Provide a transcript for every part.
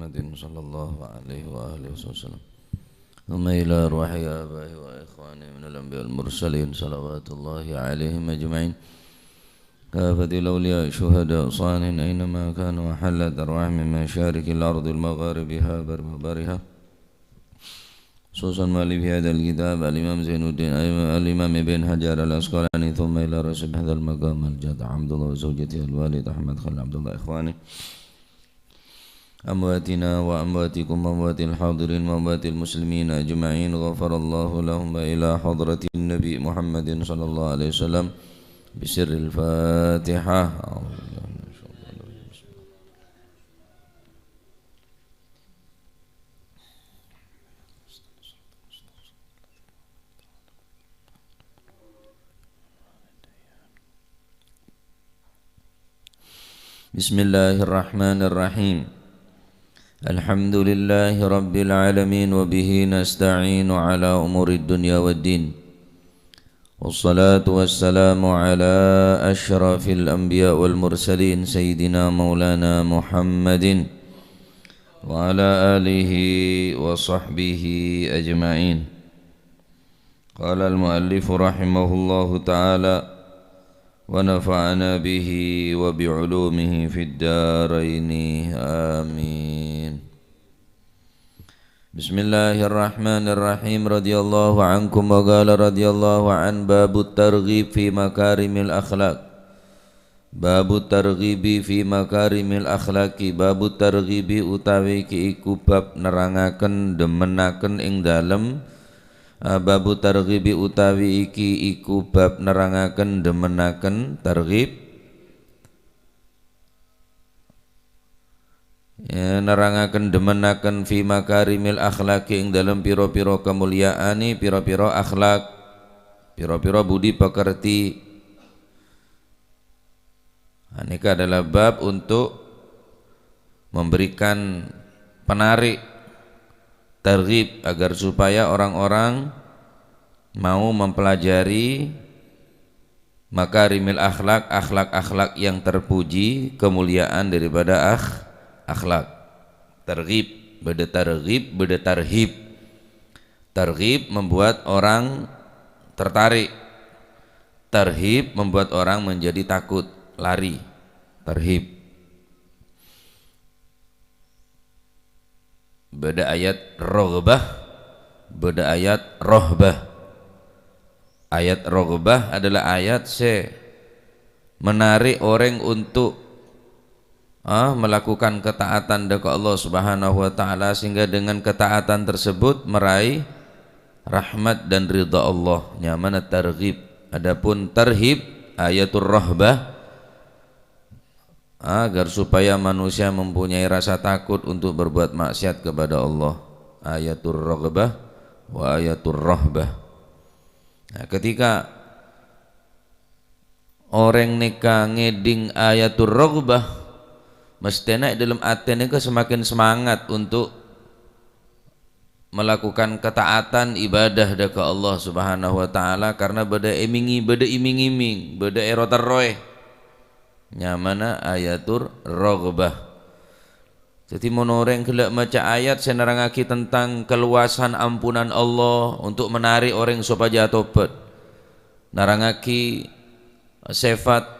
محمد صلى الله عليه وآله وسلم ثم إلى أرواح آبائه وإخوانه من الأنبياء المرسلين صلوات الله عليهم أجمعين كافة الأولياء الشهداء صالحين أينما كانوا وحلت أرواح من مشارق الأرض المغاربها برها خصوصا مؤلف هذا الكتاب الإمام زين الدين الإمام ابن حجر العسقلاني ثم إلى رسول هذا المقام الجد عبد الله وزوجته الوالد أحمد خليل عبد الله إخواني أمواتنا وأمواتكم وأموات الحاضرين وأموات المسلمين أجمعين غفر الله لهم إلى حضرة النبي محمد صلى الله عليه وسلم بسر الفاتحة. بسم الله الرحمن الرحيم الحمد لله رب العالمين وبه نستعين على أمور الدنيا والدين والصلاة والسلام على أشرف الأنبياء والمرسلين سيدنا مولانا محمد وعلى آله وصحبه أجمعين. قال المؤلف رحمه الله تعالى ونفعنا به وبعلومه في الدارين آمين. بسم الله الرحمن الرحيم رضي الله عنكم وقال رضي الله عن باب الترغيب في مكارم الأخلاق. باب الترغيب في مكارم الأخلاق. باب الترغيب utawi ki iku bab nerangaken demenaken ing dalem. Babu targhibi utawi iki iku bab nerangaken demenaken targhib ya, nerangaken demenaken fi makarimil akhlaqi ing dalem pira-pira kemuliaane pira-pira akhlak pira-pira budi pekerti. Ini adalah bab untuk memberikan penarik targhib agar supaya orang-orang mau mempelajari makarimil akhlak, akhlak-akhlak yang terpuji, kemuliaan daripada akhlak. Targhib, beda targhib, beda tarhib. Targhib membuat orang tertarik. Tarhib membuat orang menjadi takut, lari. Tarhib. Beda ayat roghbah, beda ayat rohbah. Ayat roghbah adalah ayat menarik orang untuk melakukan ketaatan kepada Allah Subhanahu wa taala sehingga dengan ketaatan tersebut meraih rahmat dan ridha Allah. Nyaman targhib. Adapun tarhib ayatul rohbah agar supaya manusia mempunyai rasa takut untuk berbuat maksiat kepada Allah. Ayatul raghbah wa ayatul rahbah. Nah, ketika orang nikah ngeding ayatul raghbah mesti naik dalam atene ke semakin semangat untuk melakukan ketaatan ibadah ke Allah Subhanahu wa taala karena beda iming-iming, beda erotar roeh. Nyamana ayatur raghbah. Jadi monoreng kelak maca ayat senerangaki tentang keluasan ampunan Allah untuk menarik orang supaya tobat. Narangaki sifat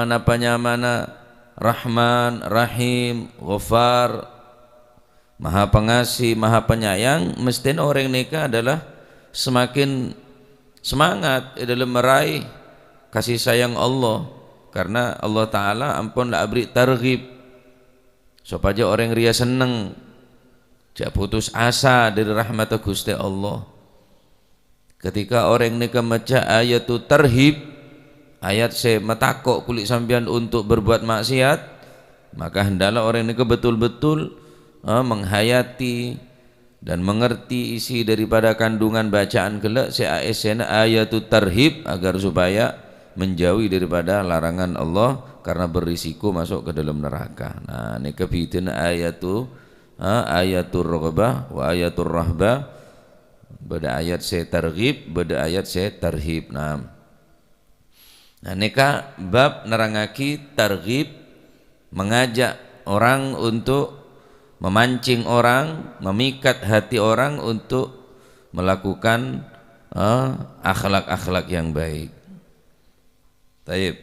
napa nyamana Rahman, Rahim, Ghafar, Maha Pengasih, Maha Penyayang. Mesti orang nikah adalah semakin semangat dalam meraih kasih sayang Allah. Karena Allah Ta'ala ampun lah abri targhib supaya orang ria seneng jak putus asa dari rahmat Gusti Allah. Ketika orang nikah maca ayatul tarhib, ayat metakok kulit sampean untuk berbuat maksiat, maka hendaklah orang nikah betul-betul menghayati dan mengerti isi daripada kandungan bacaan kelak ayatul tarhib agar supaya menjauhi daripada larangan Allah karena berisiko masuk ke dalam neraka. Nah, ini kebitin ayatul raghbah wa ayatul rahbah. Beda ayat targhib, beda ayat tarhib. Nah, nikah bab nerangaki targhib, mengajak orang untuk memancing orang, memikat hati orang untuk melakukan akhlak-akhlak yang baik. Taib.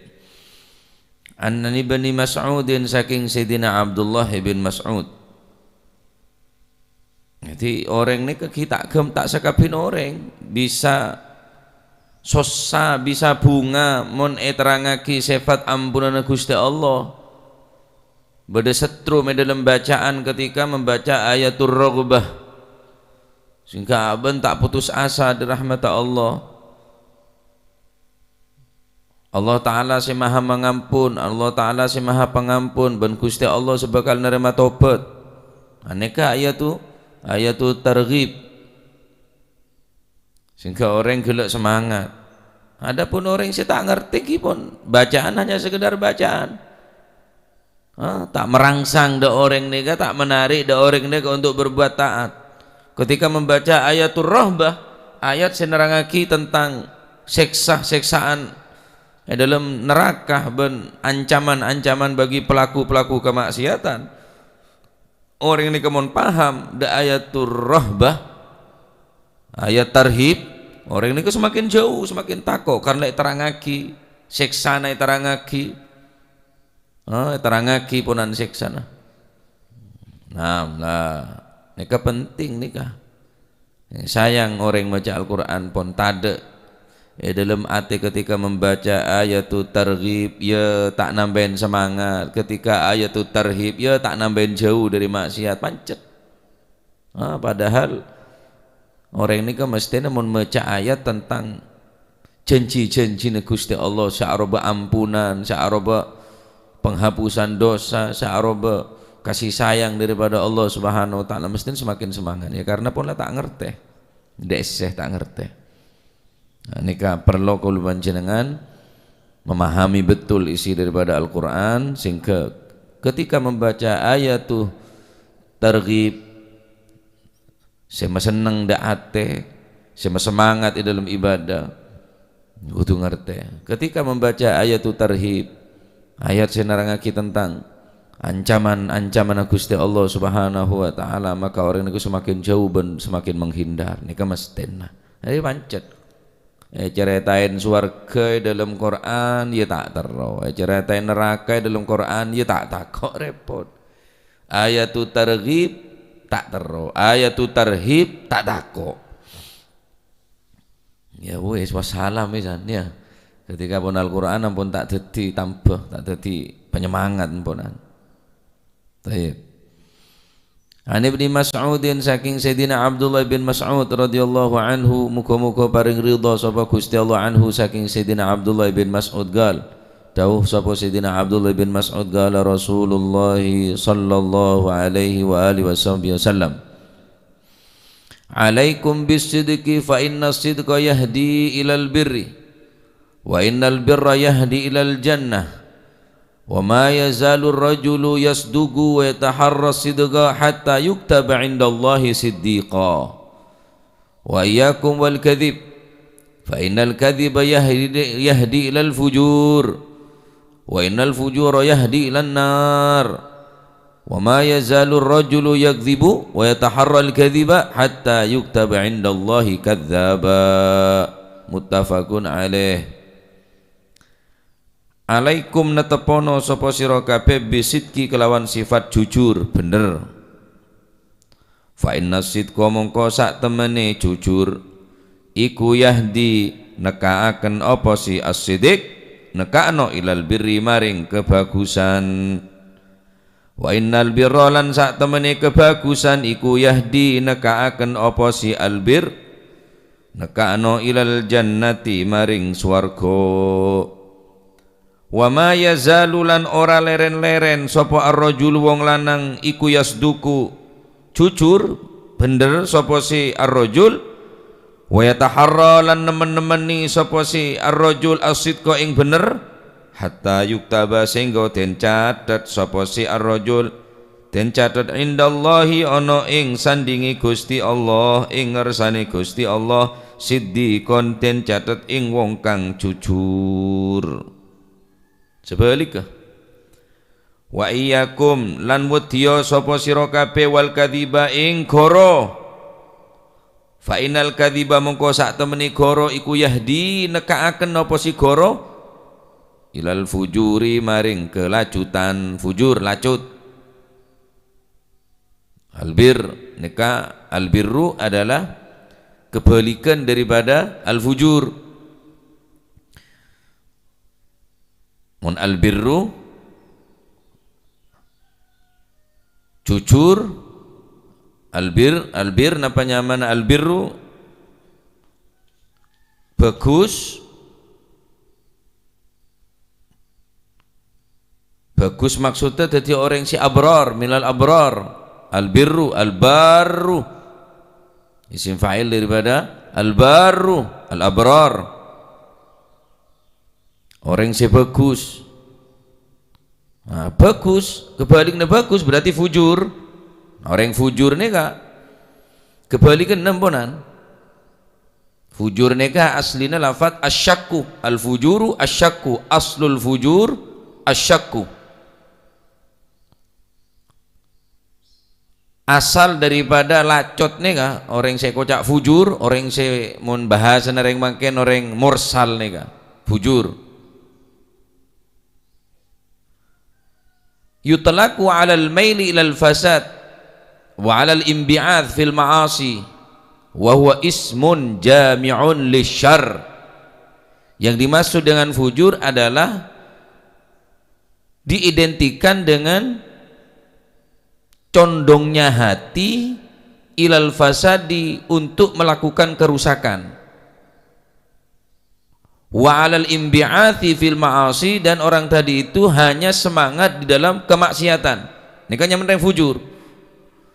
An Ibnu Mas'udin saking Sayyidina Abdullah bin Mas'ud. Jadi orang ni kita tak sakapin orang bisa sosa bisa bunga mon terangaki sifat ampunan Gusti Allah. Beda setrum dalam bacaan ketika membaca ayatul Raghbah. Sehingga aben tak putus asa di rahmat Allah. Allah Ta'ala si maha mengampun, Allah Ta'ala si maha pengampun, ben Gusti Allah sebakal nerima tobat. Aneka ayatul targhib. Sehingga orang gelak semangat. Adapun orang yang tak ngerti pun bacaan hanya sekedar bacaan. Tak merangsang dah orang ni, tak menarik dah orang ni untuk berbuat taat. Ketika membaca ayatul Rahbah, ayat senerangaki tentang seksaan dalam neraka ben ancaman-ancaman bagi pelaku-pelaku kemaksiatan. Orang ini kemun paham da ayatul Rahbah, ayat tarhib, orang ini semakin jauh, semakin takut karena terangaki seksana terangaki. Terangaki punan seksana. Nah, nika penting nikah. Sayang orang baca Al-Quran pun tade dalam hati ketika membaca ayatul targhib ya tak nambahin semangat, ketika ayatul tarhib ya tak nambahin jauh dari maksiat pancet. Padahal orang ini kan mestinya membaca ayat tentang janji-janji Gusti Allah, sya'roba ampunan, sya'roba penghapusan dosa, sya'roba kasih sayang daripada Allah Subhanahu wa taala, mestinya semakin semangat ya, karena pun lah tak ngerti. Deseh tak ngerti. Nikah perlu kalau panjenengan memahami betul isi daripada Al-Quran, sehingga ketika membaca ayat tuh targhib saya senang dak ate, saya semangat di dalam ibadah kudu ngerti. Ketika membaca ayat tuh tarhib, ayat senarangaki tentang ancaman Gusti Allah Subhanahu wa taala, maka orang itu semakin jauh dan semakin menghindar. Nika mestena. Jadi pancet. Ceritain surga dalam Quran ya tak tero, ceritain neraka dalam Quran ya tak takok repot. Ayatul targhib tak tero, ayatul tarhib tak takok. Ya wis wassalam pisan ya. Ketika pun Al-Quran ampun tak dadi tambah, tak dadi penyemangat ampunan. Baik. An Ibnu Mas'udin saking Sayyidina Abdullah bin Mas'ud radhiyallahu anhu, muga-muga paring ridha sapa Gusti Allah anhu, saking Sayyidina Abdullah bin Mas'ud gal dawuh sapa Sayyidina Abdullah bin Mas'ud qala Rasulullah sallallahu alaihi wa alihi wasallam, alaikum bisidqi fa inna sidqa yahdi ilal birri wa innal birra yahdi ilal jannah wa ma yazalu ar-rajulu yasduqu wa yataharra sidqa hatta yuktaba 'indallahi siddiqa wa iyyakum wal kadhib fa innal kadhiba yahdi ilal fujur wa innal fujura yahdi ilan nar wa ma yazalu ar-rajulu yakdhibu wa yataharra al-kadhiba hatta yuktaba 'indallahi kadzdzaba. Muttafaqun alaih. Alaikum natepono sapa sira kabeh bisidki kelawan sifat jujur bener. Fa inna sidqa mongko sak temene jujur iku yahdi nekaaken apa si as-sidq, nekakno ilal birri maring kebagusan. Wa innal birra lan sak temene kebagusan iku yahdi nekaaken apa si albir, nekakno ilal jannati maring swarga. Wa ma yazalu lan ora leren-leren sapa ar-rajul wong lanang iku yasduku jujur bener sapa si ar-rajul, wa yataharra lan nemen-nemeni sapa si ar-rajul as-sidqa ing bener, hatta yuktaba sehingga den catet sapa si ar-rajul, den catet indallahi ana ing sandingi Gusti Allah, ing ngersane Gusti Allah, siddiqon den catet ing wong kang jujur. Sebaliknya, wa iyyakum lan wedya sapa sira kabeh wal kadhiba ing goro. Fa innal kadhiba mongko sak temeni goro iku yahdi nekaaken apa si goro ilal fujuri maring kelacutan. Fujur lacut. Albir neka albirru adalah kebalikan daripada al-fujur. Mun albirru jujur, albir napa nyaman albirru bagus maksudnya jadi orang si abrar, minal abrar. Albirru albarru isim fa'il daripada albarru al-abrar, orang si bagus. Nah, bagus kebaliknya bagus berarti fujur. Orang fujur neka kebalikan nemponan. Fujur neka aslinya lafaz asyakku, al-fujuru asyakku, aslul fujur asyakku. Asal daripada lacot neka orang saya kocak fujur, orang saya mun bahasa orang makin orang mursal neka fujur. Yutlaqu 'alal maili ilal fasad wa 'alal imbi'ath fil ma'asi wa huwa ismun jami'un lisyarr. Yang dimaksud dengan fujur adalah diidentikan dengan condongnya hati ilal fasadi untuk melakukan kerusakan, wa 'alal imbi'athi fil ma'asi, dan orang tadi itu hanya semangat di dalam kemaksiatan. Ini kan yang penting fujur.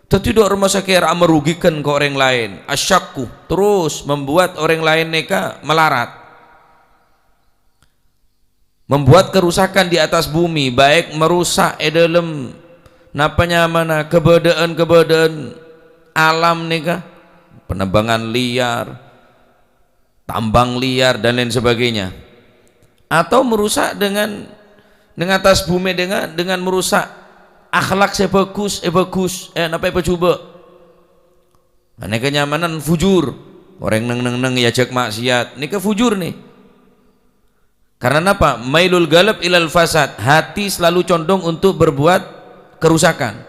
Tapi tidak rumah sakit merugikan ke orang lain, asyakku terus membuat orang lain neka melarat, membuat kerusakan di atas bumi, baik merusak dalam napanya mana kebedaan alam neka, penebangan liar, tambang liar dan lain sebagainya, atau merusak dengan atas bumi dengan merusak akhlak bagus apa coba aneh kenyamanan fujur. Orang neng ya cek maksiat ini ke fujur nih. Karena apa? Mailul galab ilal fasad, hati selalu condong untuk berbuat kerusakan.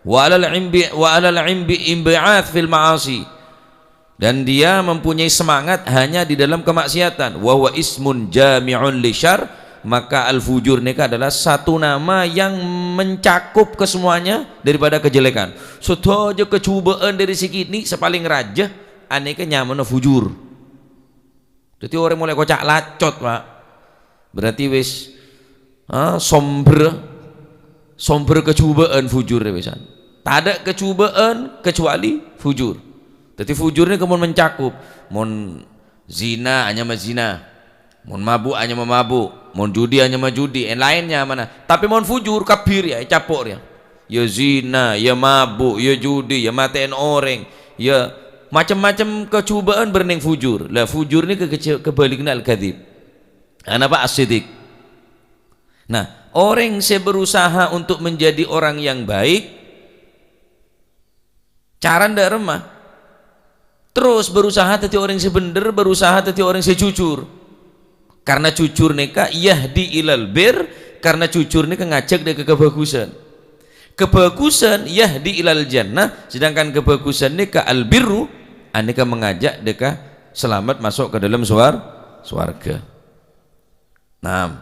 Wa alal imbi'ath fil ma'asi, dan dia mempunyai semangat hanya di dalam kemaksiatan. Wa huwa ismun jami'un lisyarr, maka al-fujur neka adalah satu nama yang mencakup kesemuanya daripada kejelekan. Sotojo kecubaan dari sikini sepaling raja aneka nyaman fujur. Jadi orang mulai kocak lacot pak, berarti wis somber kecubaan fujur besan. Tak ada kecubaan kecuali fujur. Jadi fujur ini kemudian mencakup mon zina hanya zina, mon mabuk hanya mabuk, mon judi hanya judi, yang lainnya mana. Tapi mon fujur kabir ya, capok ya. Ya zina, ya mabuk, ya judi, ya matain orang, ya macam-macam kecubaan berning fujur. Lah fujur ini kebaliknya al-kadzib. Apa as-siddiq. Nah, orang yang berusaha untuk menjadi orang yang baik, cara ndak remah, terus berusaha jadi orang yang bener, berusaha jadi orang yang jujur. Karena jujur neka yahdi ilal bir, karena jujur neka ngajak dia ke kebagusan. Kebagusan yahdi ilal jannah, sedangkan kebagusan neka albirru aneka mengajak dia selamat masuk ke dalam swarga. Nah,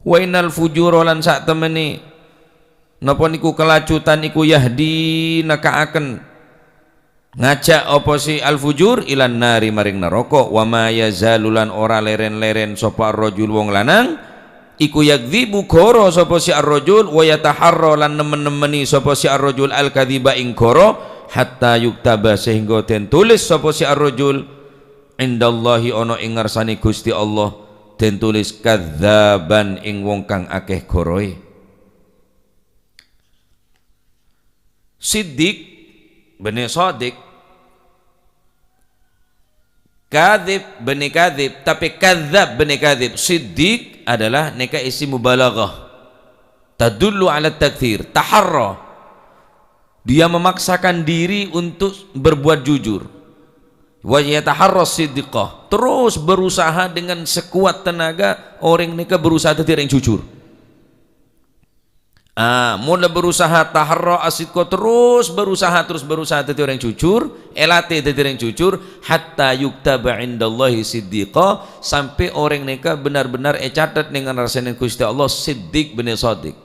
wa innal fujura lan sak temeni napa niku kelacutan iku yahdi nakaaken ngajak apa si al fujur ilan nari maring neraka. Wa ma yazalulan ora leren-leren sapa ar-rajul wong lanang iku yakdzibu goro sapa si ar-rajul wa yataharra lan nemen-nemeni sapa si ar-rajul al-kadziba ing goro hatta yuktaba sehingga den tulis sapa si ar-rajul indallahi ana ing ngarsane Gusti Allah, den tulis kadzaban ing wong kang akeh goroe. Siddiq bani Shadiq, kadzib bani kadzib, tapi kadzab bani kadzib. Siddiq adalah neka isi mubalaghah, tadullu ala takthir, taharra, dia memaksakan diri untuk berbuat jujur. Wa yataharra siddiqah, terus berusaha dengan sekuat tenaga orang nikah berusaha tetir yang jujur. Mula berusaha taharra asidqah, terus berusaha tetir yang jujur, elate tetir yang jujur, hatta yuktaba indallahi siddiqah, sampai orang nikah benar-benar catat dengan rasanya Gusti Allah siddiq bin shadiq.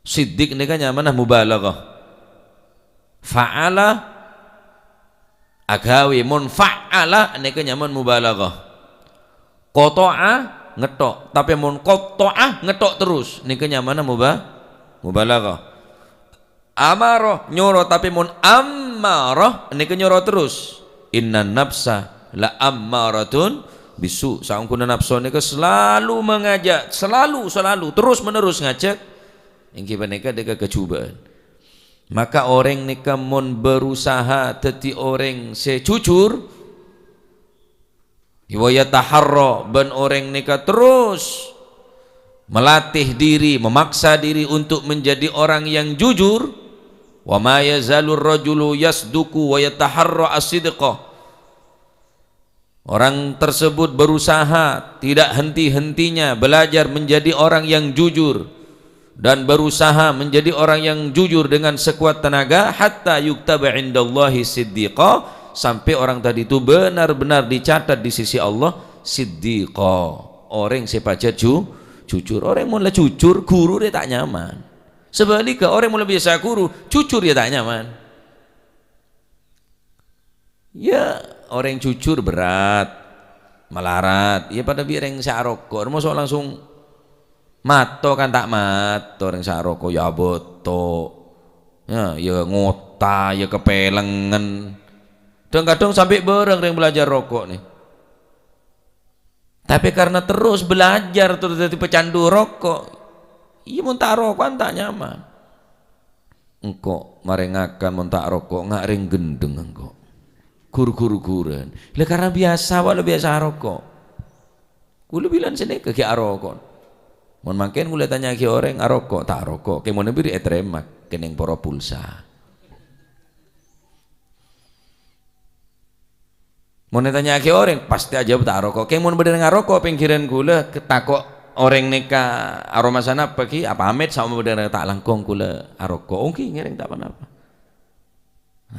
Siddiq nikah nyamanah mubalaghah, fa'ala agawi, mun fa'ala nikah nyaman mubalaghah, qata'a ngetok, tapi mun qata'a ngetok terus nikah nyaman mubalaghah. Amarah nyoro, tapi mun ammarah nikah nyoro terus. Innan nafsa la ammaratun bisu, saungkuna nafsu nikah selalu mengajak, selalu terus menerus ngajak engki nikah deka kecubaan. Maka orang nikah mun berusaha teti orang sejujur, wa taharra, ben orang nikah terus melatih diri, memaksa diri untuk menjadi orang yang jujur. Wa ma yazalur rajulu yasduku wa yataharra as-sidqah, orang tersebut berusaha tidak henti-hentinya belajar menjadi orang yang jujur dan berusaha menjadi orang yang jujur dengan sekuat tenaga, hatta yuktaba indallahi siddiqa, sampai orang tadi itu benar-benar dicatat di sisi Allah siddiqa, orang sepaja jujur. Orang mulai jujur guru dia tak nyaman, sebaliknya orang mulai biasa guru jujur dia tak nyaman. Ya orang jujur berat melarat, ya pada biar yang sarokor masuk langsung mato kan tak mato orang saroko, ya boto ya ngota ya kepelengan, kadang-kadang sampai bareng yang belajar rokok nih, tapi karena terus belajar terus jadi pecandu rokok, iya mau tak rokok kan tak nyaman. Engkau marengakan mau tak rokok nggak ring gendeng engkau guru-guruan lah, karena biasa walau biasa rokok gula bilang sini ke rokok. Mun makin mulai tanya ke orang arokok tak rokok, ke mana biri etremak keneng poro pulsa. Mun tanya ke orang pasti aja tak rokok, ke mun berdeng ngarokok pengkiran gula ketakok orang neka aroma sana pagi apa amit sama berdeng tak langkong gula arokok, oke ngereng tak apa-apa.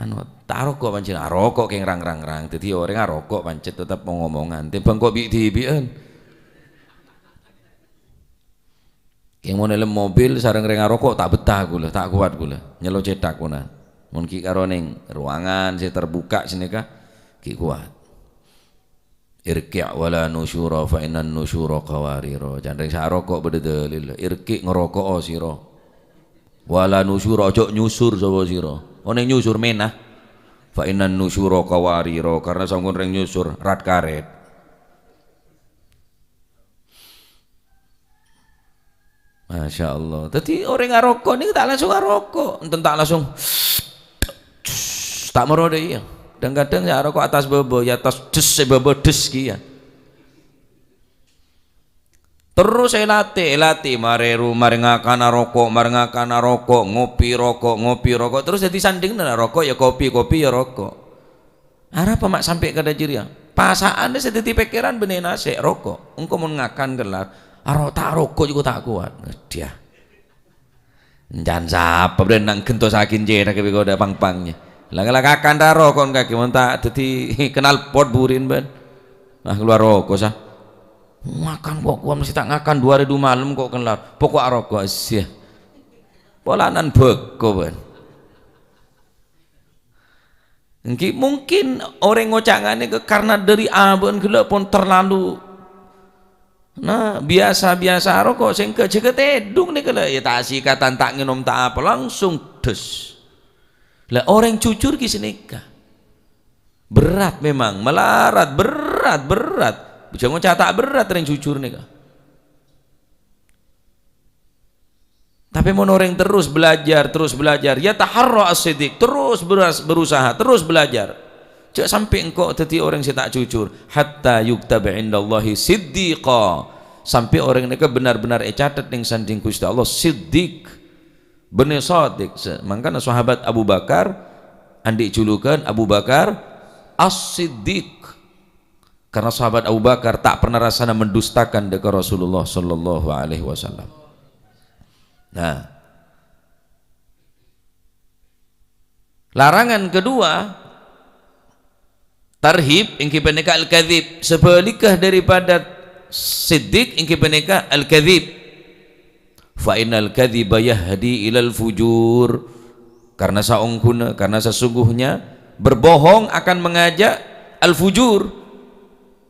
Anu tak rokok pancen arokok keng rang, jadi orang arokok pancet tetap ngomongan, timbang kok bi-bian. Yang mau dalam mobil sareng reng rokok tak betah gula, tak kuat gula, nyelo cetak guna. Mun ki karo ning ruangan saya terbuka sini kah, ki kuat. Irki' wala nusyura fa innan nusyura qawariro. Jangan reng sarokok bededel. Irki' ngerokok sira. Wala nusyura ojo nyusur sapa sira. Ono nyusur menah. Fa innan nusyura qawariro, karena sampun reng nyusur rat karet. Masya Allah. Jadi orang ngarokok ini tak langsung ngarokok, enten tak langsung tak merode iya. Dan kadang ya rokok atas bebo, ya atas des bebo des kia. Terus saya latih mareru marengakan rokok, ngopi rokok, terus jadi sanding nana rokok ya kopi ya rokok. Arah apa mak sampai kada jiria? Pasaan deh sedeti pikiran benih nasi rokok. Engkau mengakan gelar. Tak rokok juga tak kuat dia jangan siapa berenang gentos akin jena ke udah pang-pangnya lang-lang akan dah rokok kaki tak jadi kenal pot burin ben keluar rokok sah makan kok gua mesti tak ngakan 2 hari 2 malam kok kelar pokok rokok sih polanan beko ben mungkin orang ngocangannya karena dari abon gila pun terlalu biasa rokok sing ke jeket edung nih kalau ya tak sikatan tak nginom tak apa langsung des lah orang jujur ki senika berat memang melarat berat jangan catak berat orang jujur nih tapi mau orang terus belajar ya taharra as-siddiq, terus berusaha terus belajar jangan sampai engkau jadi orang yang tak jujur, hatta yuktaba indallahi siddiqa, sampai orang neka benar-benar catat ning sanding Gusti Allah siddiq bener sadiq. Mangkana sahabat Abu Bakar andi julukan Abu Bakar as-siddiq, karena sahabat Abu Bakar tak pernah rasanya mendustakan dekat Rasulullah sallallahu alaihi wasallam. Nah, larangan kedua tarhib ingki peneka al-kadzib, sebalikah daripada siddiq ingki peneka al-kadzib. Fa innal kadziba yahdi ilal fujur, karena saungkuna, karena sesungguhnya berbohong akan mengajak al-fujur,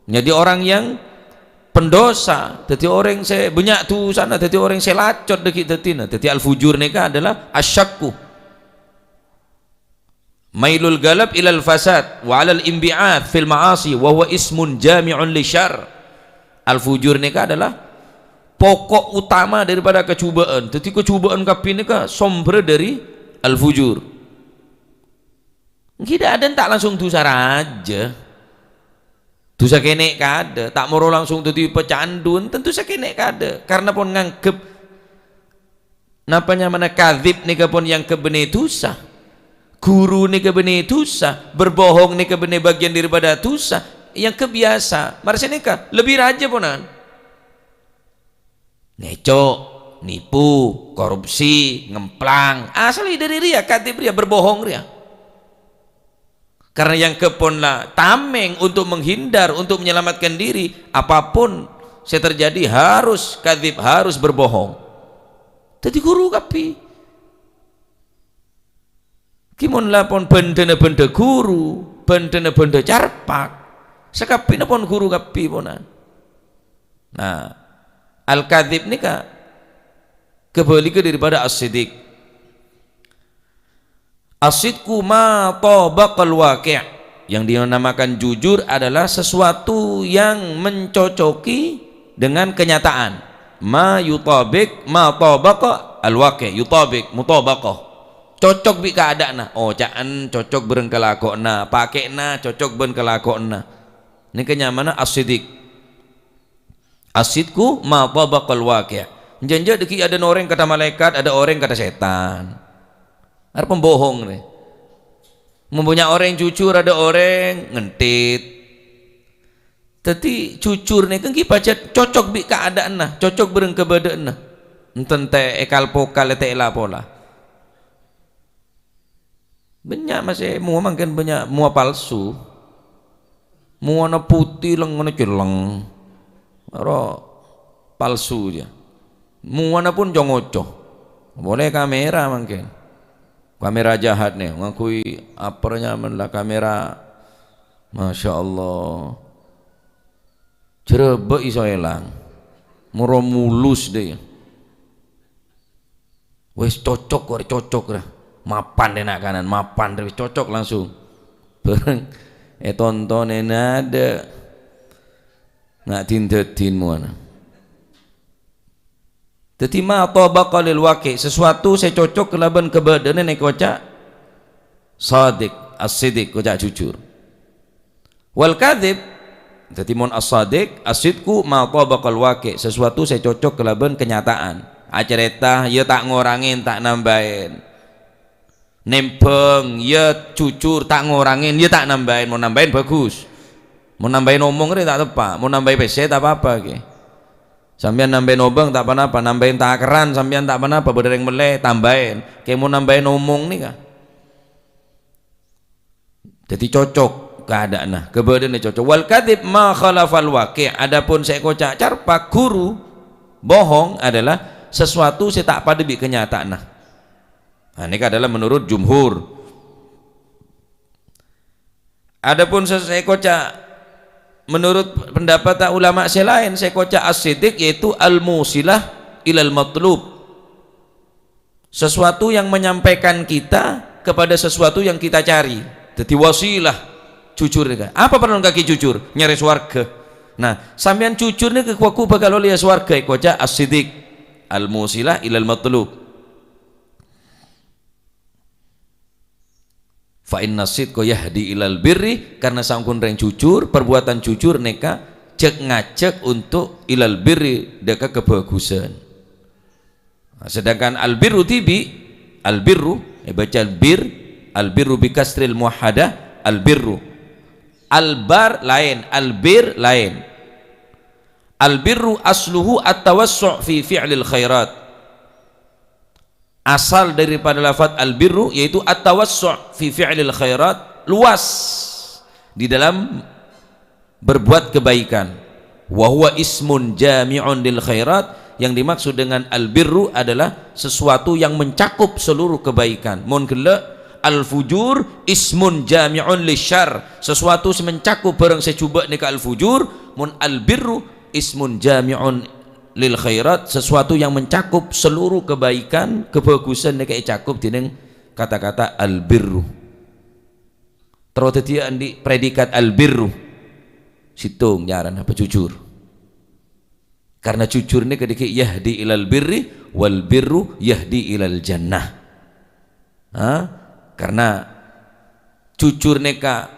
jadi orang yang pendosa, jadi orang saya banyak tu sana, jadi orang saya lacot dekit detina. Jadi al-fujur neka adalah asyakku, mailul galab ilal fasad wa alal imbi'ath fil ma'asi wa huwa ismun jami'un li syarr. Al-fujur neka adalah pokok utama daripada kecubaan. Jadi kecubaan kapi neka sumber dari al-fujur. Tidak ada tak langsung dosa raja, dosa kene kada, tak moro langsung jadi pecandun, tentu sakene kada, karena pun nganggep napanya mana kadzib nika pun yang kebene dosa, guru nika bene dosa, berbohong nika bene bagian daripada dosa yang kebiasa. Marse nika lebih raja ponan, ngecok, nipu, korupsi, ngemplang, asal dari ria, kadzib ria, berbohong ria. Karena yang keponlah tameng untuk menghindar, untuk menyelamatkan diri, apapun saya terjadi harus kadzib, harus berbohong. Jadi guru kapi kimon lapon benda-benda guru, benda-benda carpak, sekapi pun guru kapi ponan. Nah, al-kadzib ni kah kebalikan daripada as-siddiq. As-sidqu ma tabaqal waqi', yang dinamakan jujur adalah sesuatu yang mencocoki dengan kenyataan. Ma yutabik ma tabaqa al-waqi', yutabik mutabaqah, cocok bi keadaanna. Oh caan cocok beren kelakona, pakena cocok beren kelakona. Ini kenyamanan as-siddiq. As-sidqu ma tabaqal waqi'. Janji deki ada orang kata malaikat, ada orang kata setan. Ada pembohong nih, mempunyai orang jujur, ada orang ngentit. Tapi jujur nih kan kita cocok bi keadaan nah, cocok bereng kebadan nah, entente ekal pokal etela pola. Banyak masih mua makan banyak mua palsu, mua na putih lengan celeng, aro palsu dia. Mua na pun jongocoh, boleh kamera makan. Kamera jahat nih, ngakui apernya menlah kamera, masya Allah, cereba iso elang, murah mulus deh, wes cocok lah, mapan deh nak kanan, mapan deh cocok langsung, bareng, tontonin ada, nggak tindatin mana. Jadi ma tabaqa lil waqi', sesuatu saya cocok kelaban kebadannya nek kocak sadiq, as-siddiq kocak jujur. Wal kadzib, jadi mon as-sadiq, as-sidqu ma tabaqa al waqi', sesuatu saya cocok kelaban kenyataan. Acerita ya tak ngurangin, tak nambahin. Nempeng ya jujur, tak ngurangin, ya tak nambahin. Mau nambahin bagus, mau nambahin omong tak tepat, mau nambahin PC tak apa-apa ke. Sampean nambahin obang tak apa-apa, nambahin takaran sampean tak apa-apa, berdereng meleh tambahin. Kayak mau nambahin omong nih kah? Jadi cocok keadaan nah, kebadannya cocok. Wal kadzib ma khalafal waqi', adapun saya kocak carpak guru bohong adalah sesuatu saya tak pada bi kenyataan nah. Nah, ini adalah menurut jumhur. Adapun saya kocak menurut pendapat ulama selain saya kocak as-siddiq, yaitu al-musilah ilal matlub, sesuatu yang menyampaikan kita kepada sesuatu yang kita cari. Jadi wasilah jujur nih. Apa perlu kaki jujur? Nyari swarga. Nah, sampean jujur nih ke kuku bakal oleh swarga, kocak as-siddiq al-musilah ilal matlub. Fa inna sidqa yahdi ilal birri, karena sangkun reng jujur, perbuatan jujur neka cek ngajak untuk ilal birri deka kebagusan. Sedangkan albirru tibi, albirru baca albirru bi kasril muwahhadah, albirru. Albar lain, albir lain. Albirru asluhu at-tawassu' fi fi'lil khairat. Asal daripada lafaz albirru yaitu at-tawassu' fi fi'lil khairat, luas di dalam berbuat kebaikan. Wa huwa ismun jami'un lil khairat. Yang dimaksud dengan albirru adalah sesuatu yang mencakup seluruh kebaikan. Mun kala al-fujur ismun jami'un lisyarr, sesuatu yang mencakup barang secuba nika al-fujur. Mun albirru ismun jami'un lil khairat, sesuatu yang mencakup seluruh kebaikan, kebagusan nika cakup dening kata-kata albirru. Terus dia andi predikat albirru. Situng nyaran apa jujur. Karena jujur ini ketika yahdi ilal birri wal birru yahdi ilal jannah. Karena jujur neka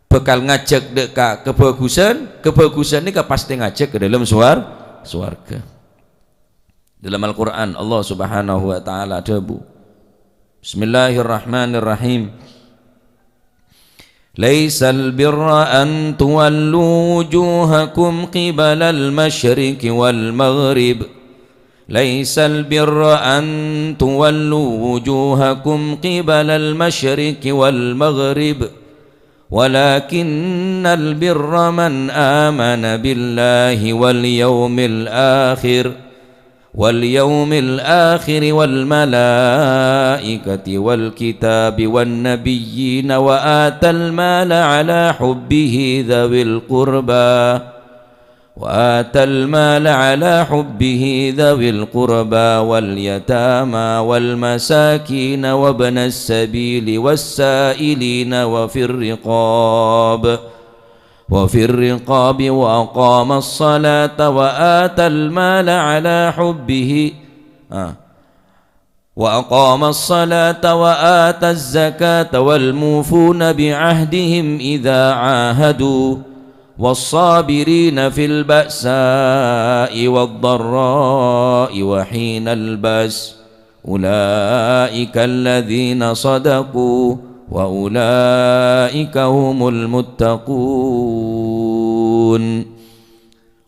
bakal ngajak deka kebagusan, kebagusan neka pasti ngajak ke dalam swarga. Dalam Al-Quran Allah subhanahu wa ta'ala dabu Bismillahirrahmanirrahim. ليس البر أن تولوا وجوهكم قبل المشرق والمغرب ليس البر أن تولوا وجوهكم قبل المشرق والمغرب ولكن البر من آمن بالله واليوم الآخر والملائكة والكتاب والنبيين وآتى المال على حبه ذوي القربى واليتامى والمساكين وابن السبيل والسائلين وفي الرقاب وأقام الصلاة وآتى المال على حبه وأقام الصلاة وآتى الزكاة والموفون بعهدهم إذا عاهدوا والصابرين في البأساء والضراء وحين البأس أولئك الذين صدقوا wa ulaika humul muttaqun.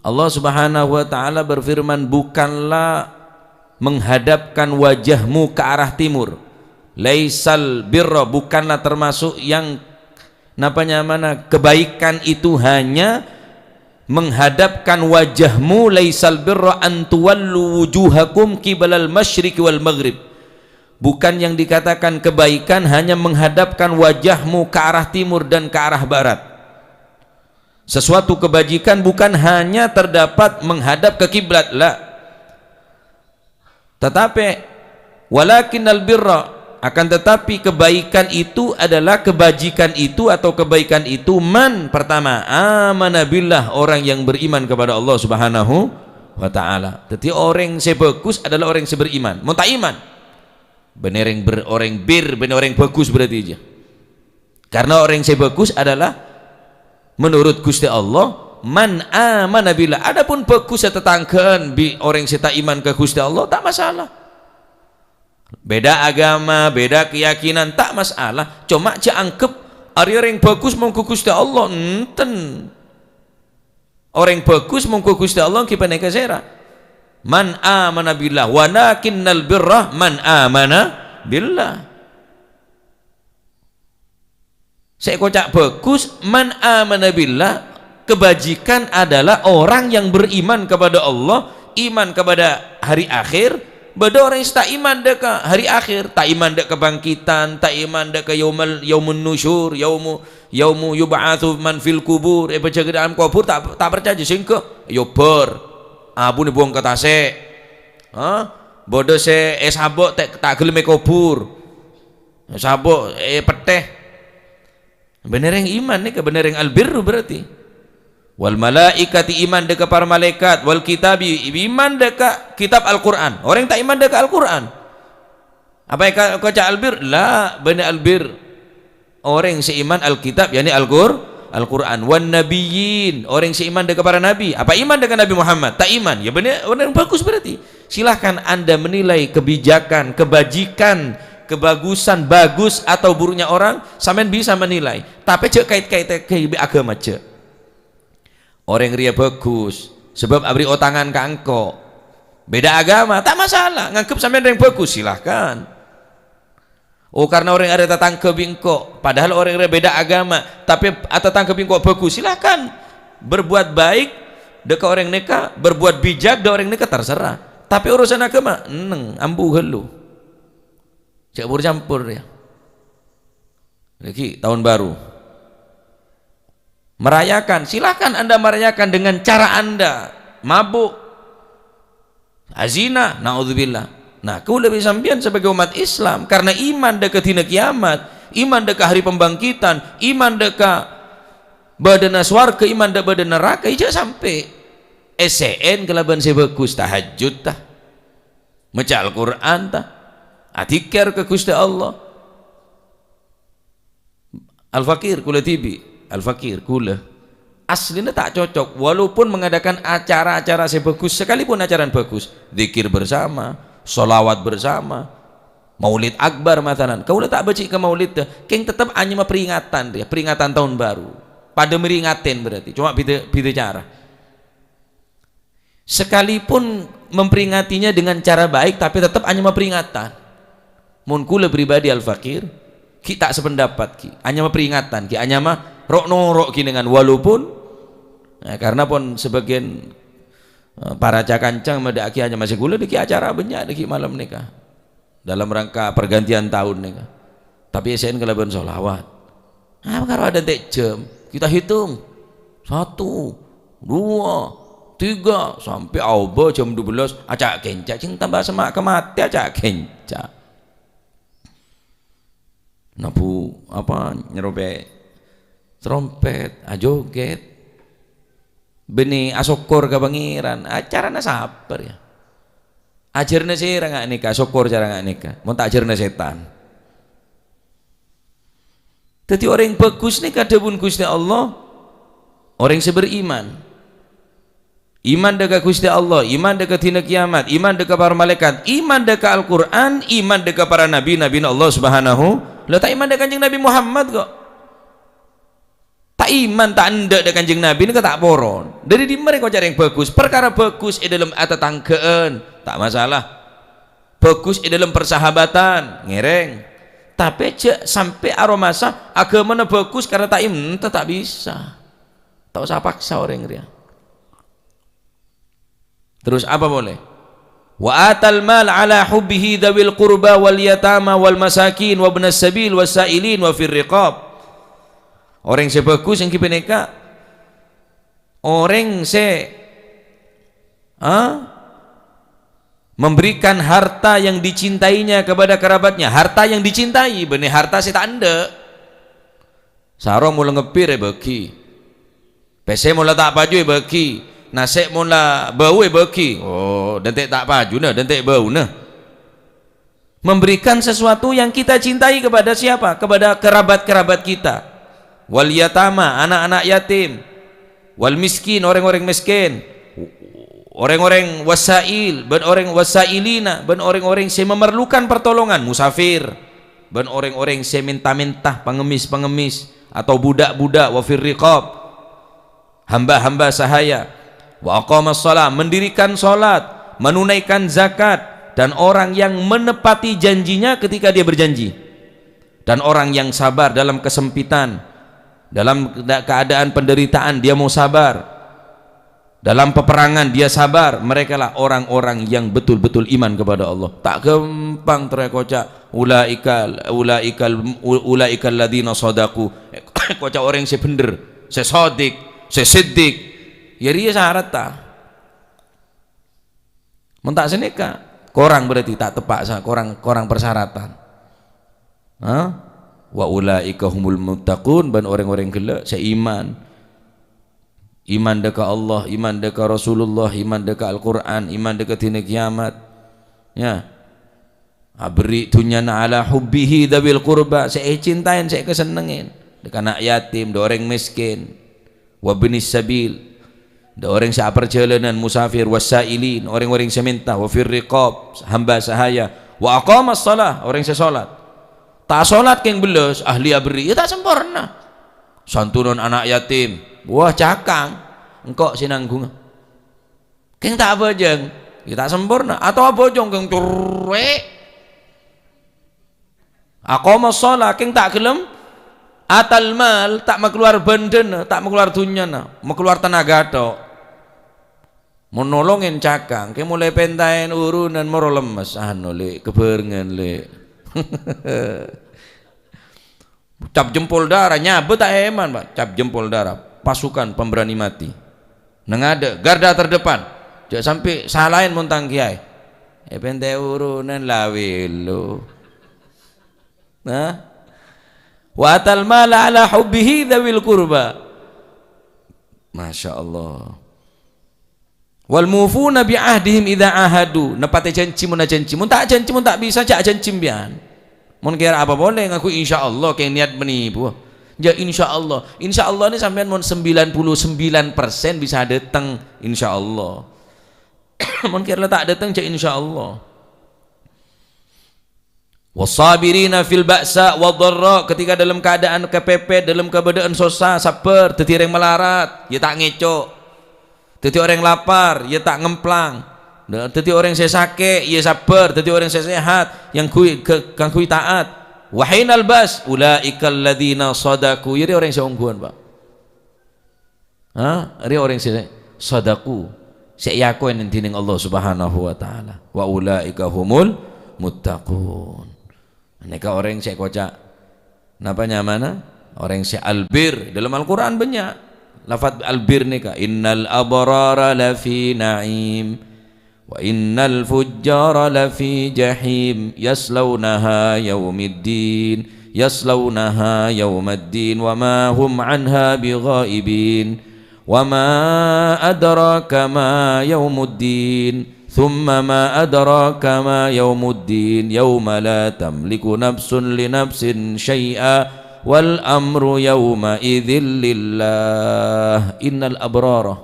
Allah Subhanahu wa taala berfirman, bukanlah menghadapkan wajahmu ke arah timur. Laisal birra, bukanlah termasuk yang kebaikan itu hanya menghadapkan wajahmu. Laisal birra an tuwallu wujuhakum qibalal masyriqi wal maghrib. Bukan yang dikatakan kebaikan hanya menghadapkan wajahmu ke arah timur dan ke arah barat. Sesuatu kebajikan bukan hanya terdapat menghadap ke kiblat, la. Tetapi walakinnal birra, akan tetapi kebaikan itu adalah kebajikan itu atau kebaikan itu man, pertama amana billah, orang yang beriman kepada Allah Subhanahu wa taala. Jadi orang yang bagus adalah orang yang beriman. Mun tak iman bener orang bagus berarti aja. Karena orang yang bagus adalah menurut Gusti Allah man amana billah. Adapun bagus tetanggaan bi orang yang tak iman ke Gusti Allah tak masalah. Beda agama, beda keyakinan tak masalah. Cuma anggap orang bagus mongko Gusti Allah enten. Orang bagus mongko Gusti Allah kita neka sera. Man amana billah walakinnal birra man amana billah. Saya kocak bagus man amana billah, kebajikan adalah orang yang beriman kepada Allah, iman kepada hari akhir. Beda orang yang tak iman deka hari akhir, tak iman deka kebangkitan, tak iman deka yaumun nusyur, yaumu yub'atsu man fil kubur, baca dalam kubur tak percaya singko yo ber abu ni buang ke tasik, bodoh se sabok tak gelem kubur, sabok peteh. Bener yang iman nih, bener yang albirru berarti. Wal malaikati, iman deka para malaikat, wal kitabi, iman deka kitab Al-Quran. Orang tak iman deka Al-Quran, apa yang kau cak albir? La, bener albir orang yang seiman Alkitab, yakni Al-Quran. Wan nabiyyin, orang yang seiman dengan para nabi. Apa iman dengan Nabi Muhammad? Tak iman. Ya benar, orang bagus berarti. Silahkan Anda menilai kebijakan, kebajikan, kebagusan, bagus atau buruknya orang, sampean bisa menilai. Tapi cek kait-kait ke agama cek. Orang ria bagus sebab abri otangan ke angko. Beda agama, tak masalah. Ngangkep sampean yang bagus, silahkan. Oh karena orang ada tatangke bingkok, padahal orang yang beda agama, tapi tatangke bingkok bagus, silahkan. Berbuat baik dekat orang neka, berbuat bijak dekat orang neka terserah. Tapi urusan agama, ambu helu. Campur ya. Lagi tahun baru. Merayakan, silahkan Anda merayakan dengan cara Anda. Mabuk, azina, naudzubillah. Nah, kau lebih sampian sebagai umat Islam karena iman dekat tina kiamat, iman dekat hari pembangkitan, iman dekat badana swarga, iman dekat badana neraka, ija sampai SN kelaban sebagus tahajud tah, maca Al-Quran tah, atikar ke Gusti Allah. Al-Fakir kula tibi, Al-Fakir kula aslinya tak cocok walaupun mengadakan acara-acara sebagus, sekalipun acara bagus, zikir bersama, solawat bersama, maulid akbar matanan. Kau tak baca ke maulid dah, keng tetap hanya peringatan dia, peringatan tahun baru. Pada meringatin berarti, cuma beda cara. Sekalipun memperingatinya dengan cara baik, tapi tetap hanya peringatan. Mun kula pribadi Al-Fakir, ki tak sependapat ki, hanya peringatan ki, hanya mah rok norok ki dengan walaupun, nah, karena pun sebagian para cakancang medaki hanya masih gula deki acara banyak deki malam nikah dalam rangka pergantian tahun nikah. Tapi SN kelaban solawat. Kalau ada jam kita hitung 1, 2, 3 sampai auba jam 12 acak kencak cing tambah semak kemati acak kencak. Nabu apa nyerobek trompet ajoget beni asokor ke pangeran, acaranya sabar ya. Ajarnya sira nggak nikah, sokor cara nggak nikah, mau tak ajarnya setan. Jadi orang yang bagus nikah debun Gusti Allah, orang yang beriman, iman dekat Gusti Allah, iman dekat tina kiamat, iman dekat para malaikat, iman dekat Al-Quran, iman dekat para nabi Allah Subhanahu. Lah tak iman dekat Kanjeng Nabi Muhammad kok. Tak iman tak anda dengan Kanjeng Nabi ini tak poron. Dari di mereka cara yang bagus, perkara bagus dalam atatangkeun tak masalah, bagus dalam persahabatan ngereng. Tapi cek sampai aromasa agama bagus karena tak iman tak bisa, tak usah paksa orang dia. Terus apa boleh? Wa atal mal ala hubbihi dawil qurba wal yatama wal masakin wa ibnas sabil wasailin wa fir riqab. Orang yang bagus yang kipeneka orang memberikan harta yang dicintainya kepada kerabatnya, harta yang dicintai, benih harta tak anda sarong mula ngepir bagi PC mula tak baju bagi nasek mula bau bagi oh dan tak baju nah dan tak bau nah. Memberikan sesuatu yang kita cintai kepada siapa? Kepada kerabat-kerabat kita. Wal yatama, anak-anak yatim, wal miskin, orang-orang miskin, orang-orang wasail, ben orang wasailina, ben orang-orang yang memerlukan pertolongan, musafir, ben orang-orang yang minta-minta, pengemis-pengemis atau budak-budak, wa fir riqab, hamba-hamba sahaya, wa aqamas shalah, mendirikan salat, menunaikan zakat, dan orang yang menepati janjinya ketika dia berjanji, dan orang yang sabar dalam kesempitan, dalam keadaan penderitaan dia mau sabar, dalam peperangan dia sabar. Mereka lah orang-orang yang betul-betul iman kepada Allah. Tak gampang terkocak ulaikal ladina sadaku kocak orang yang bener, sesodik, sesiddik ya dia syarat tak mentak seneka korang berarti tak tepak korang persyaratan. Wa ulaika humul muttaqun, ban orang-orang gelak seiman, iman dekat Allah, iman dekat Rasulullah, iman dekat Al-Quran, iman dekat hari kiamat ya. Abri dunyana ala hubbihi dabil qurba, saya cintain, saya kesenengin anak yatim, da orang miskin, wa binis sabil, da orang sa perjalanan musafir, wasailin, orang-orang yang minta, wa fir riqab, hamba sahaya, wa aqamas shalah, orang yang salat. Tak salat keng beles ahli abri, ya tak sempurna. Santunan anak yatim, wah cakang, engkau sinanggung. Keng tak bojong, ya tak sempurna. Atau bojong keng turwe. Aqamas shalah keng tak gelem, atal mal tak makluar benden, tak makluar dunyana, makluar tenaga tok. Menolongin cakang, keng mulai pentahin urunan moro lemes, anu le keberengan le. Cap jempol darah nyabet tak eman, Pak. Cap jempol darah, pasukan pemberani mati. Nengade garda terdepan. Jangan sampai salahin montang kiai. Pentai urunan lawilo. Nah, wa atal mala ala hubbihi dzawil qurba. Masya Allah. Wal mufuna bi ahdihim idza ahadu. Nepate janji mun janji, mun tak janji mun tak bisa jak janji mbian. Mun kira apa boleh ngaku insyaallah kayak niat menipu. Ya insyaallah. Insyaallah ini sampean mun 99% bisa datang insyaallah. Mun kira tak datang jak insyaallah. Wasabirina fil ba'sa wadh-dharra, ketika dalam keadaan kepepet, dalam keadaan susah, sabar, dadi orang melarat, ya tak ngecok. Dadi orang lapar, ya tak ngemplang. Dadi orang yang sakit, ya sabar, dadi orang yang sehat, yang kang kui taat. Wa hinal bas ulaikal ladzina sadaqu, ya orang yang seungguhan, Pak. Dia orang yang sadaku. Saya yakin dining Allah Subhanahu wa taala. Wa ulaika humul muttaqun. Neka orang yang saya kocak napanya mana? Orang yang saya albir dalam Al-Quran banyak lafaz albir neka, innal abrara lafi na'im wa innal fujjara lafi jahim yaslaunaha yaumiddin wa ma hum anha bighaibin wa ma adraka ma yaumuddin thumma ma adraka ma yaumuddin yauma la tamliku nafsun li nafsin syai'a wal amru yauma idzil lillah. Innal abrara,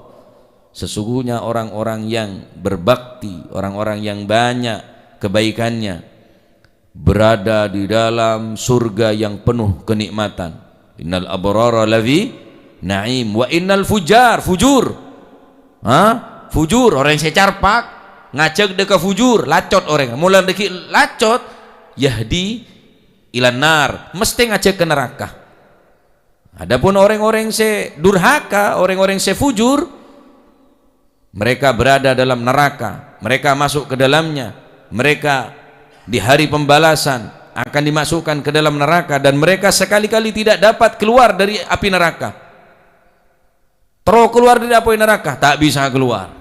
sesungguhnya orang-orang yang berbakti, orang-orang yang banyak kebaikannya, berada di dalam surga yang penuh kenikmatan. Innal abrara lafi na'im wa innal fujar, fujur orang yang secarpak ngajak deka fujur, lacot orang mulai deki lacot yahdi ilan nar, mesti ngajak ke neraka. Adapun orang-orang se durhaka, orang-orang se fujur, mereka berada dalam neraka, mereka masuk ke dalamnya, mereka di hari pembalasan akan dimasukkan ke dalam neraka dan mereka sekali-kali tidak dapat keluar dari api neraka. Terus keluar dari api neraka tak bisa keluar.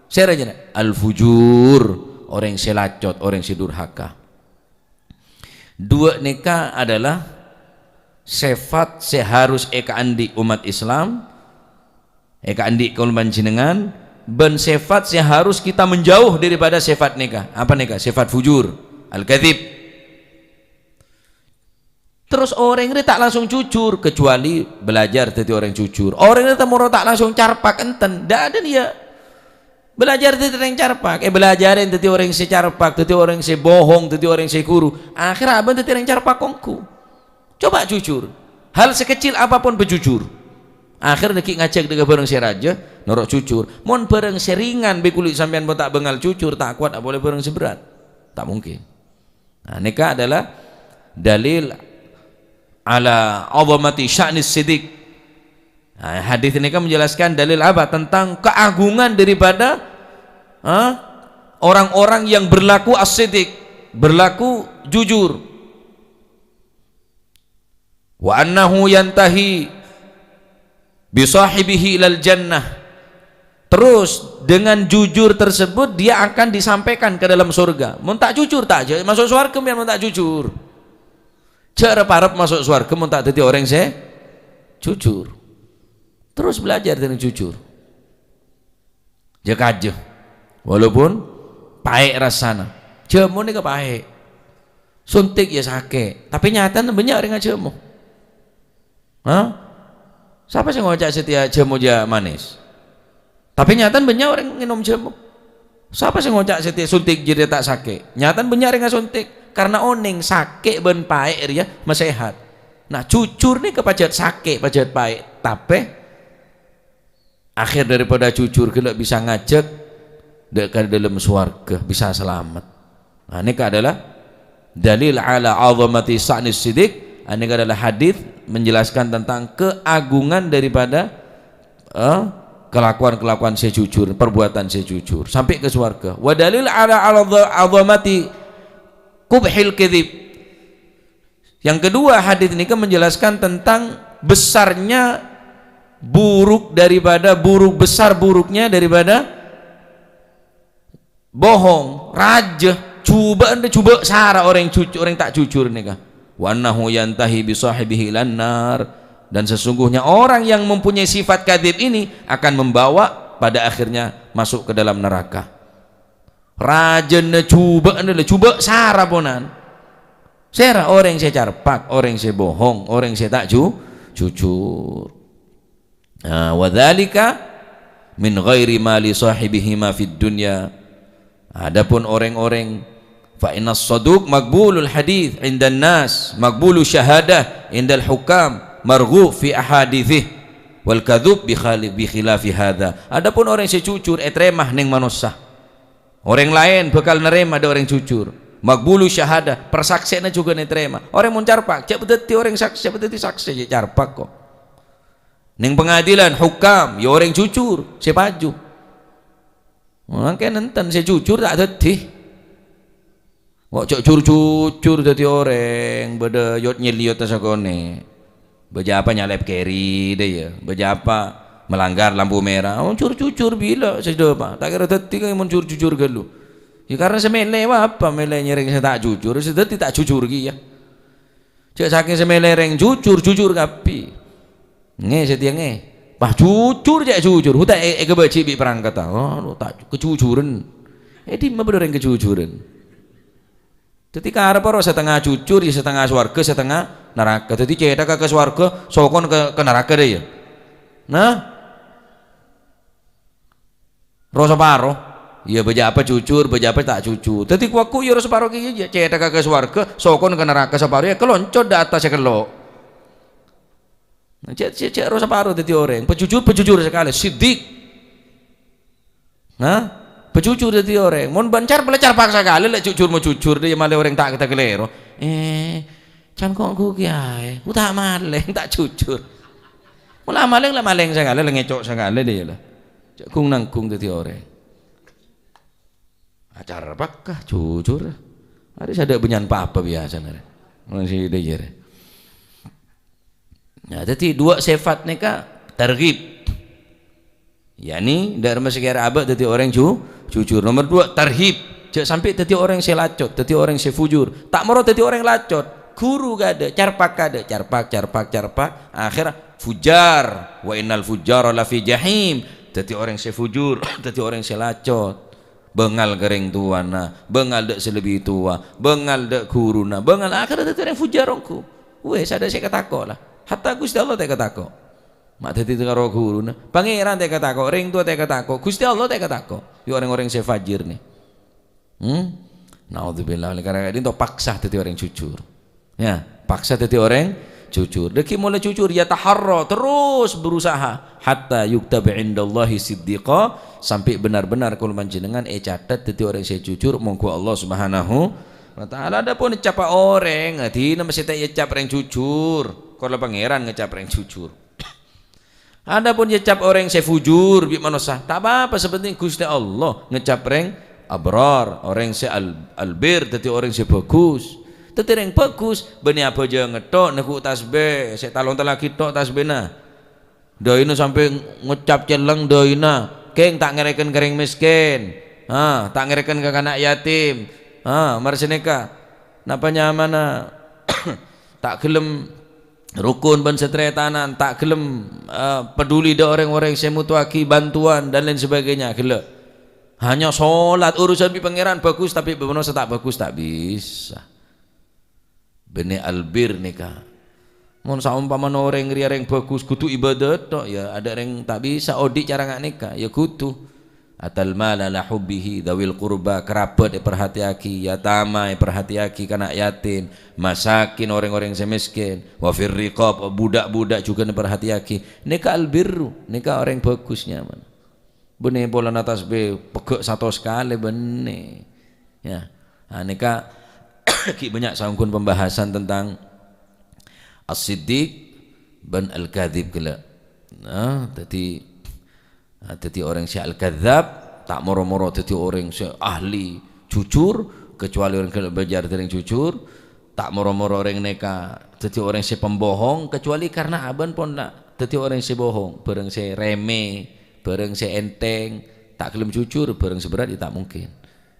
Saya aja al-fujur, orang yang selacot, orang yang durhaka. Dua nikah adalah sifat seharus eka andi umat Islam, eka andi kaum panjenengan, ben sifat seharus kita menjauh daripada sifat nikah. Apa nikah? Sifat fujur, al-kadzib. Terus orang ini tak langsung jujur kecuali belajar jadi orang jujur. Orang ini tak langsung carpak enten, tidak ada dia. Belajar dari orang carpak, belajarin dari orang yang carpak, dari orang yang bohong, dari orang yang guru. Akhirnya abang dari orang carpak kongku. Coba jujur, hal sekecil apapun berjujur. Akhirnya neki ngajak dengan bareng raja, norok jujur. Mon bareng seringan bekulik sampean pun tak bengal jujur, tak kuat, tak boleh bareng seberat, tak mungkin. Nah, nikah adalah dalil ala azamati sya'nis siddiq. Nah, hadis ini kan menjelaskan dalil apa? Tentang keagungan daripada orang-orang yang berlaku as-siddiq, berlaku jujur. Wa annahu yantahi bi sahibihi ilal jannah. Terus dengan jujur tersebut dia akan disampaikan ke dalam surga. Mun tak jujur tak aja masuk surga, mun tak jujur. Cara parep masuk surga mun tak dadi orang se jujur. Terus belajar dengan jujur. Jaga aja. Walaupun pahit rasana. Jemu ini ke pahit. Suntik ya sakit. Tapi nyata banyak orang jemu. Hah? Siapa sih ngocak setia jamu ja manis? Tapi nyatan banyak orang minum jamu. Siapa sih ngocak setia suntik jadi tak sakit? Nyatan banyak orang suntik karena oning sakit ben paek ya mesehat. Nah cucur nih kepajat sakit, pajat paek. Tapi akhir daripada cucur kita bisa ngajak dekat dalam swarga, bisa selamat. Nah, ini adalah dalil ala azamati sa'nis sidik. Ini adalah hadis menjelaskan tentang keagungan daripada kelakuan-kelakuan saya jujur, perbuatan saya jujur sampai ke swarga. Wa dalil ala azamati kubhil kadzib. Yang kedua, hadis ini kan menjelaskan tentang besarnya buruk besar buruknya daripada bohong, raja. Coba sara orang jujur, orang tak jujur nih kah? Wa annahu yantahi bi sahibihi lan nar, dan sesungguhnya orang yang mempunyai sifat kadzib ini akan membawa pada akhirnya masuk ke dalam neraka. Rajane coba sara ponan. Sera orang saya carpak, orang saya bohong, orang saya tak jujur. Wa dzalika min ghairi ma li sahibihi ma fid dunya. Adapun orang-orang fa innas saduq maqbulul hadith indan nas, maqbulu syahadah indal hukam, marghub fi ahadithih, wal kadzub bi khilafi hadza. Adapun orang yang jujur etremah ning manusia, orang lain bakal nerima ada orang jujur. Maqbulu syahadah, persaksiannya juga netrema. Orang mun carpak cek bedeti orang saksi, bedeti saksi cek carpak kok. Ning pengadilan hukam ya orang jujur sepaju. Mangke nenten saya jujur tak dadi. Kok cok jujur dadi orang beda yot nyeliot tasakone. Beja apa nyalep keri deh ya. Beja apa melanggar lampu merah. Oh jujur bila sedo Pak. Tak kira dadi kan mun jujur gelu. Ya karena semele apa mele nyering saya tak jujur, sedeti tak jujur ki ya. Cek saking semele reng jujur kapi. Nge setia nge. Bah jujur cek jujur. Huta kebaci bi perang kata. Oh tak kejujuran. Di mana bener yang kejujuran? Ketika arep ora setengah jujur ya setengah swarga setengah neraka. Dadi cedak ke swarga sokon ke neraka deh ya. Nah. Rasa paro ya beja apa jujur, beja apa tak jujur. Dadi kuaku ya rasa paro ki ya cedak ke swarga sokon ke neraka separo ya keloncot di atas ya kelok. Nah, cek rasa paro dadi orang pejujur sekali sidik. Nah pejujur dadi orang mun bancar pelecar paksa kali lek jujur mau jujur dia malah orang tak kita kelero can kok ku kiai ku tak maleng tak jujur mula maleng sekali ngecok sekali dia lah cek kung nangkung dadi orang acara apakah jujur ada sada benyan apa biasa nare masih dia nah jadi dua sifat neka targhib yakni dari masyarakat abad dadi orang jujur. Nomor dua tarhib, jangan sampai dadi orang selacot, dadi orang sefujur. Tak mau dadi orang lacot. Guru gada, carpak. Akhir fujar. Wa innal fujara lafi jahim. Dadi orang sefujur, dadi orang selacot. Bengal gereng tuana, bengal dek selebih tua, bengal dek guruna, bengal akhir dadi orang fujarongku. Wes ada saya ketakok lah. Hatta Gusti Allah tak ketakok. Mak dadi karo guruna, pangeran tak ketakok, ring tua tak ketakok, Gusti Allah tak ketakok. Yo orang-orang sefajir nih. Naudzubillah karena ini to paksa dadi orang jujur. Ya, paksa dadi orang jujur. Deki mulai jujur ya taharra terus berusaha hatta yuktaba indallahi siddiqa sampai benar-benar kalau panjenengan catat dadi orang saya jujur monggo Allah Subhanahu wa taala. Adapun capa orang ati nama saya cap orang jujur. Kalau pangeran ngecap orang jujur. Adapun ngecap orang sefujur bi manusia tak apa-apa sepenting Gusti Allah ngecap orang abrar, orang se albir dadi orang se bagus. Dadi orang bagus beni apa aja ngetok neku tasbih, se talon lagi tok tasbihna. Doina sampai ngecap celeng doina, keng tak ngereken kering miskin. Tak ngereken ke anak yatim. Marseneka napa nyamana tak gelem rukun ban setretanan, tak gelem peduli da orang-orang yang mutuaki bantuan dan lain sebagainya gila. Hanya sholat urusan bi pangeran bagus tapi bener tak bagus tak bisa. Bene albir nikah. Mun saumpamana orang riareng bagus kudu ibadat tok ya, ada orang tak bisa odik cara ngak nikah ya kudu. Atal mala la hubbihi dawil qurba, kerabat perhatiaki, yatama perhatiaki, kanak yatim, masakin orang-orang semiskin, wa fir riqab, budak-budak juga perhatiaki. Nikah albirru, nikah orang bagusnya man. Bene bola atas be pegek satu sekali bene. Ya. Nah, nikah ki banyak sangkun pembahasan tentang As-Siddiq ban Al-Kadzib kala. Nah, jadi orang si Al-Kadzab tak moro-moro jadi orang si ahli jujur, kecuali orang kena belajar dari jujur, tak moro-moro orang neka jadi orang si pembohong, kecuali karena aban pun nak jadi orang si bohong, bareng si remeh, bareng si enteng, tak kelem jujur, bareng seberat tak mungkin.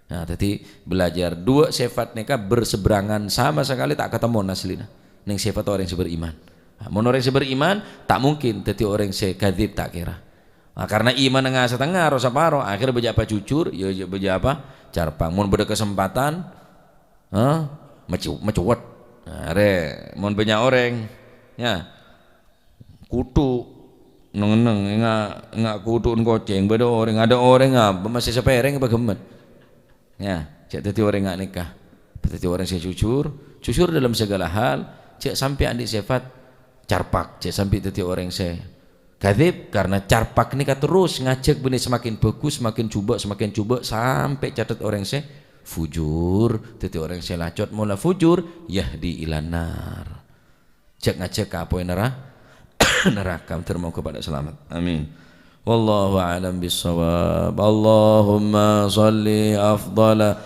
Nah, jadi belajar dua sifat neka berseberangan sama sekali tak ketemu naslina. Ning sifat orang yang beriman. Nah, orang yang beriman tak mungkin jadi orang yang kadzib tak kira. Nah, karena iman nga setengah rosa paro, akhirnya beja apa jujur, ya beja apa carpang. Mun beda kesempatan, mecuwet. Nah, mun banyak orang, ya kutu neng nggak kutu ngoceng, beda orang ada orang masih sepereng bagemet. Ya, jadi orang nggak nikah, jadi orang yang jujur dalam segala hal. Cek sampai andi sifat carpak, cek sampai jadi orang saya kadzib karena carpak ini terus ngajak benih semakin bagus, semakin coba sampai catat orang saya fujur, jadi orang saya lacot mula fujur yahdi ilanar. Cek ngajak apa yang neraka termoga kepada selamat. Amin. Wallahu a'lam bissawab. Allahumma shalli afdala